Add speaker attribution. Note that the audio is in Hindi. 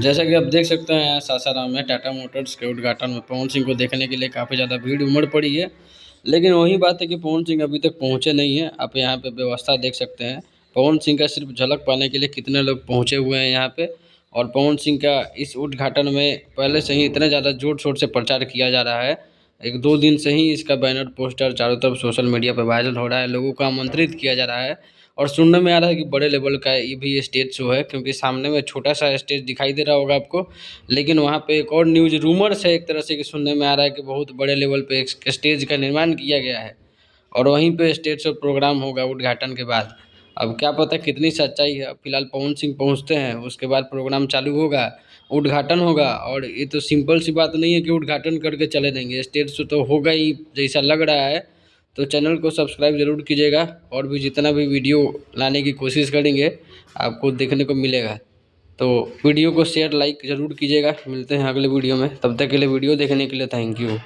Speaker 1: जैसा कि आप देख सकते हैं सासाराम में टाटा मोटर्स के उद्घाटन में पवन सिंह को देखने के लिए काफ़ी ज़्यादा भीड़ उमड़ पड़ी है। लेकिन वही बात है कि पवन सिंह अभी तक पहुँचे नहीं हैं। आप यहाँ पे व्यवस्था देख सकते हैं। पवन सिंह का सिर्फ झलक पाने के लिए कितने लोग पहुँचे हुए हैं यहाँ पे। और पवन सिंह का इस उद्घाटन में पहले से ही इतना ज़्यादा जोर शोर से प्रचार किया जा रहा है। एक दो दिन से ही इसका बैनर पोस्टर चारों तरफ सोशल मीडिया पर वायरल हो रहा है, लोगों को आमंत्रित किया जा रहा है। और सुनने में आ रहा है कि बड़े लेवल का ये भी स्टेज शो है, क्योंकि सामने में छोटा सा स्टेज दिखाई दे रहा होगा आपको। लेकिन वहाँ पे एक और न्यूज़ रूमर्स है एक तरह से कि सुनने में आ रहा है कि बहुत बड़े लेवल पे एक स्टेज का निर्माण किया गया है और वहीं पे स्टेज शो प्रोग्राम होगा उद्घाटन के बाद। अब क्या पता कितनी सच्चाई है। फिलहाल पवन सिंह पहुँचते हैं, उसके बाद प्रोग्राम चालू होगा, उद्घाटन होगा। और ये तो सिंपल सी बात नहीं है कि उद्घाटन करके चले जाएंगे, स्टेज शो तो होगा ही जैसा लग रहा है। तो चैनल को सब्सक्राइब ज़रूर कीजिएगा और भी जितना भी वीडियो लाने की कोशिश करेंगे आपको देखने को मिलेगा। तो वीडियो को शेयर लाइक ज़रूर कीजिएगा। मिलते हैं अगले वीडियो में, तब तक के लिए वीडियो देखने के लिए थैंक यू।